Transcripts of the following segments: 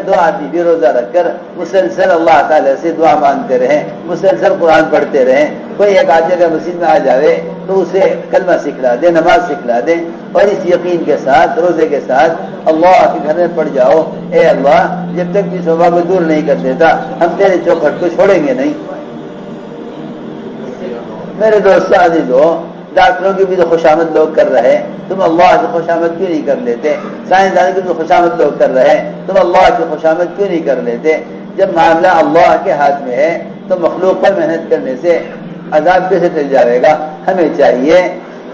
دو آدمی بھی روزہ رکھ کر مسلسل اللہ تعالیٰ سے دعا مانگتے رہیں، مسلسل قرآن پڑھتے رہیں، کوئی ایک آدمی اگر مسجد میں آ جاوے تو اسے کلمہ سکھلا دیں، نماز سکھلا دیں، اور اس یقین کے ساتھ روزے کے ساتھ اللہ کے گھر میں پڑ جاؤ، اے اللہ جب تک اس وبا کو دور نہیں کر دیتا ہم تیرے چوکھٹ کو چھوڑیں گے نہیں۔ میرے دوست عزیزو، ڈاکٹروں کی بھی تو خوشامد لوگ کر رہے، تم اللہ کی خوشامد کیوں نہیں کر لیتے؟ سائنسدانوں کی بھی خوشامد لوگ کر رہے، تم اللہ کی خوشامد کیوں نہیں کر لیتے؟ جب معاملہ اللہ کے ہاتھ میں ہے تو مخلوق پر محنت کرنے سے عذاب کیسے ٹل جائے گا؟ ہمیں چاہیے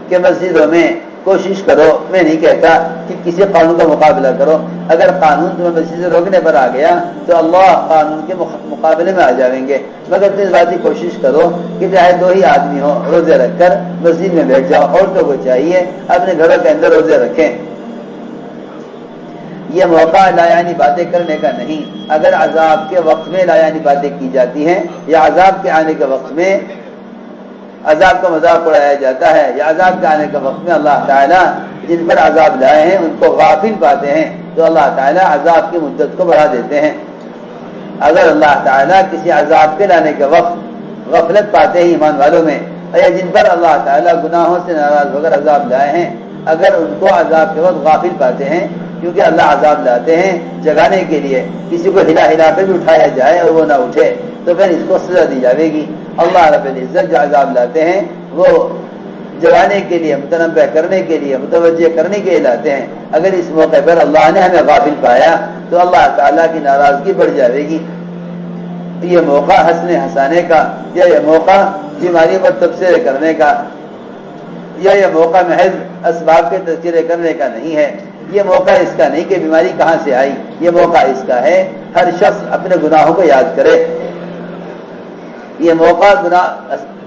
کہ مسجدوں میں کوشش کرو، میں نہیں کہتا کہ کسی قانون کا مقابلہ کرو، اگر قانون تمہیں مسجد سے روکنے پر آ گیا تو اللہ قانون کے مقابلے میں آ جائیں گے، مگر تم اس بات کی کوشش کرو کہ چاہے دو ہی آدمی ہو روزے رکھ کر مسجد میں بیٹھ جاؤ۔ عورتوں کو چاہیے اپنے گھروں کے اندر روزے رکھیں۔ یہ موقع لایانی باتیں کرنے کا نہیں، اگر عذاب کے وقت میں لایانی باتیں کی جاتی ہیں یا عذاب کے آنے کے وقت میں عذاب کا مذاق اڑایا جاتا ہے، یا عذاب کے آنے کے وقت میں اللہ تعالیٰ جن پر عذاب لائے ہیں ان کو غافل پاتے ہیں تو اللہ تعالیٰ عذاب کی مدت کو بڑھا دیتے ہیں۔ اگر اللہ تعالیٰ کسی عذاب کے لانے کے وقت غفلت پاتے ہیں ایمان والوں میں، یا جن پر اللہ تعالیٰ گناہوں سے ناراض ہو کر عذاب لائے ہیں، اگر ان کو عذاب کے وقت غافل پاتے ہیں، کیونکہ اللہ عذاب لاتے ہیں جگانے کے لیے، کسی کو ہلا ہلا کر بھی اٹھایا جائے اور وہ نہ اٹھے تو پھر اس کو سزا دی جائے گی۔ اللہ رب العزت جو عذاب لاتے ہیں وہ جگانے کے لیے، متنبہ کرنے کے لیے، متوجہ کرنے کے لیے لاتے ہیں۔ اگر اس موقع پر اللہ نے ہمیں غافل پایا تو اللہ تعالیٰ کی ناراضگی بڑھ جائے گی۔ یہ موقع ہنسنے ہنسانے کا، یا یہ موقع بیماری پر تبصرے کرنے کا، یا یہ موقع محض اسباب کے تذکرے کرنے کا نہیں ہے۔ یہ موقع اس کا نہیں کہ بیماری کہاں سے آئی، یہ موقع اس کا ہے ہر شخص اپنے گناہوں کو یاد کرے۔ یہ موقع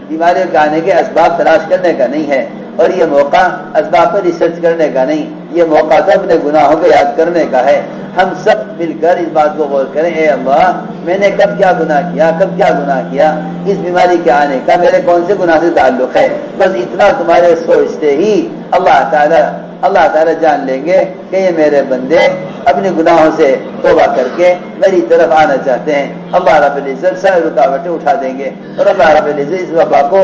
بیماریوں کے آنے کے اسباب تلاش کرنے کا نہیں ہے، اور یہ موقع اسباب پر ریسرچ کرنے کا نہیں، یہ موقع تو اپنے گناہوں کو یاد کرنے کا ہے۔ ہم سب مل کر اس بات کو غور کریں، اے اللہ میں نے کب کیا گناہ کیا، کب کیا گناہ کیا، اس بیماری کے آنے کا میرے کون سے گناہ سے تعلق ہے۔ بس اتنا تمہارے سوچتے ہی اللہ تعالیٰ جان لیں گے کہ یہ میرے بندے اپنے گناہوں سے توبہ کر کے میری طرف آنا چاہتے ہیں۔ اللہ رب العزت ساری رکاوٹیں اٹھا دیں گے، اور اللہ رب العزت اس وبا کو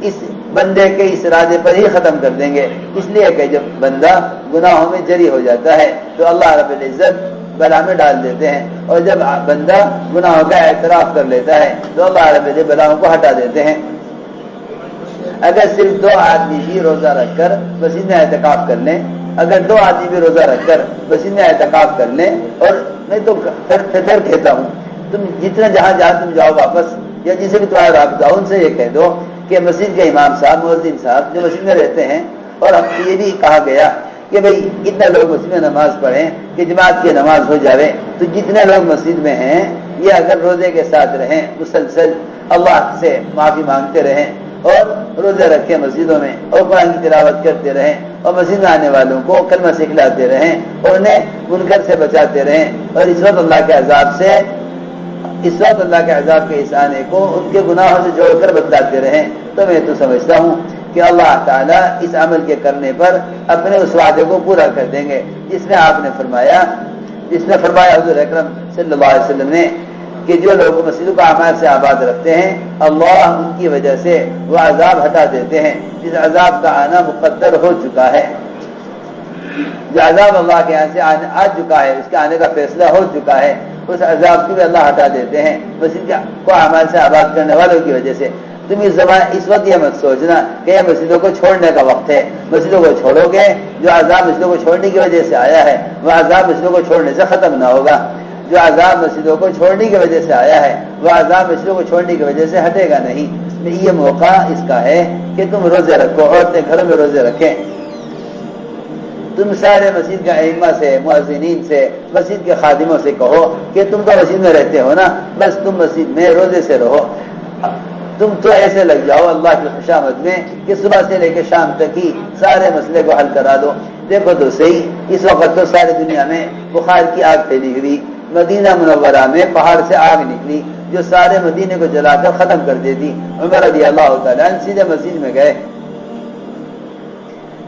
اس بندے کے اس ارادے پر ہی ختم کر دیں گے، اس لیے کہ جب بندہ گناہوں میں جری ہو جاتا ہے تو اللہ رب العزت بلا میں ڈال دیتے ہیں، اور جب بندہ گناہوں کا اعتراف کر لیتا ہے تو اللہ رب العزت بلاؤں کو ہٹا دیتے ہیں۔ اگر صرف دو آدمی بھی روزہ رکھ کر مسجد میں اعتکاف کر لیں، اگر دو آدمی بھی روزہ رکھ کر مسجد میں اعتکاف کر لیں، اور میں تو پھر کہتا ہوں تم جتنا جہاں تم جاؤ واپس، یا جسے بھی تمہارا رابطہ ان سے یہ کہہ دو کہ مسجد کے امام صاحب، مؤذن صاحب جو مسجد میں رہتے ہیں، اور اب یہ بھی کہا گیا کہ بھئی اتنے لوگ مسجد میں نماز پڑھیں کہ جماعت کی نماز ہو جائے، تو جتنے لوگ مسجد میں ہیں یہ اگر روزے کے ساتھ رہیں، مسلسل اللہ سے معافی مانگتے رہیں اور روزے رکھیں مسجدوں میں، اور قرآن کی تلاوت کرتے رہیں، اور مسجد میں آنے والوں کو کلمہ سکھلاتے رہیں، اور انہیں منکر سے بچاتے رہیں، اور اس وقت اللہ کے عذاب کے اس آنے کو ان کے گناہوں سے جوڑ کر بتلاتے رہیں، تو میں تو سمجھتا ہوں کہ اللہ تعالیٰ اس عمل کے کرنے پر اپنے اس وعدے کو پورا کر دیں گے جس نے فرمایا حضور اکرم صلی اللہ علیہ وسلم نے کہ جو لوگ مسجدوں کو اعمال سے آباد رکھتے ہیں اللہ ان کی وجہ سے وہ عذاب ہٹا دیتے ہیں جس عذاب کا آنا مقدر ہو چکا ہے۔ جو عذاب اللہ کے یہاں سے آ چکا ہے، اس کے آنے کا فیصلہ ہو چکا ہے، اس عذاب کو بھی اللہ ہٹا دیتے ہیں مسجد کو اعمال سے آباد کرنے والوں کی وجہ سے۔ تم اس وقت یہ مت سوچنا کہ یہ مسجدوں کو چھوڑنے کا وقت ہے، مسجدوں کو چھوڑو گے جو عذاب مسجدوں کو چھوڑنے کی وجہ سے آیا ہے وہ عذاب مسجدوں کو چھوڑنے سے ختم نہ ہوگا، جو عذاب مسجدوں کو چھوڑنے کی وجہ سے آیا ہے وہ عذاب مسجدوں کو چھوڑنے کی وجہ سے ہٹے گا نہیں۔ یہ موقع اس کا ہے کہ تم روزے رکھو، عورتیں گھروں میں روزے رکھیں۔ تم سارے مسجد کے ائمہ سے، مؤذنین سے، مسجد کے خادموں سے کہو کہ تم تو مسجد میں رہتے ہو نا، بس تم مسجد میں روزے سے رہو، تم تو ایسے لگ جاؤ اللہ کی خوشامد میں کہ صبح سے لے کے شام تک ہی سارے مسئلے کو حل کرا دو۔ دیکھو تو صحیح، اس وقت تو ساری دنیا میں بخار کی آگ پھیلی ہوئی، مدینہ منورہ میں پہاڑ سے آگ نکلی جو سارے مدینے کو جلا کر ختم کر دیتی۔ عمر رضی اللہ تعالیٰ عنہ سیدھے مسجد میں گئے،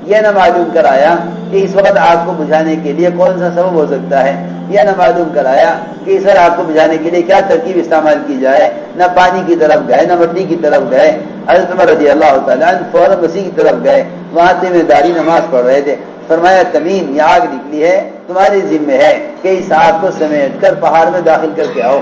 یہ نہ معلوم کرایا کہ اس وقت آگ کو بجھانے کے لیے کون سا سبب ہو سکتا ہے، یہ نہ معلوم کرایا کہ اس آگ کو بجھانے کے لیے کیا ترکیب استعمال کی جائے، نہ پانی کی طرف گئے نہ مٹی کی طرف گئے۔ حضرت عمر رضی اللہ تعالیٰ عنہ فوراً مسیح کی طرف گئے، وہاں ذمہ داری نماز پڑھ رہے تھے، فرمایا تمیم یہ آگ نکلی ہے، تمہاری ذمہ ہے کہ اس آگ کو سمیٹ کر پہاڑ میں داخل کر کے آؤ۔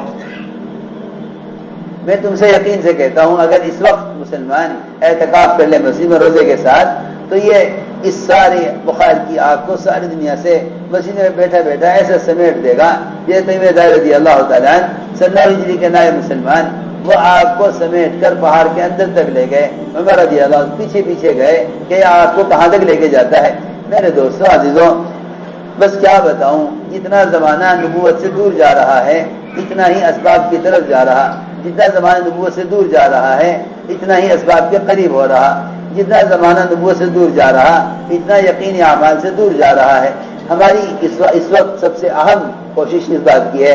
میں تم سے یقین سے کہتا ہوں اگر اس وقت مسلمان اعتکاف کر لے مسجد میں روزے کے ساتھ تو یہ اس سارے بخار کی آگ کو ساری دنیا سے مسجد میں بیٹھا بیٹھا ایسا سمیٹ دے گا۔ یہ تمیم دار رضی اللہ تعالیٰ عنہ 17 ہجری کے نائب مسلمان وہ آگ کو سمیٹ کر پہاڑ کے اندر تک لے گئے، عمر رضی اللہ عنہ پیچھے پیچھے گئے کہ یہ آگ کو کہاں تک لے کے جاتا ہے۔ میرے دوستوں عزیزوں بس کیا بتاؤں، جتنا زمانہ نبوت سے دور جا رہا ہے اتنا ہی اسباب کی طرف جا رہا، جتنا زمانہ نبوت سے دور جا رہا ہے اتنا ہی اسباب کے قریب ہو رہا، جتنا زمانہ نبوت سے دور جا رہا اتنا یقینی اعمال سے دور جا رہا ہے۔ ہماری اس وقت سب سے اہم کوشش اس بات کی ہے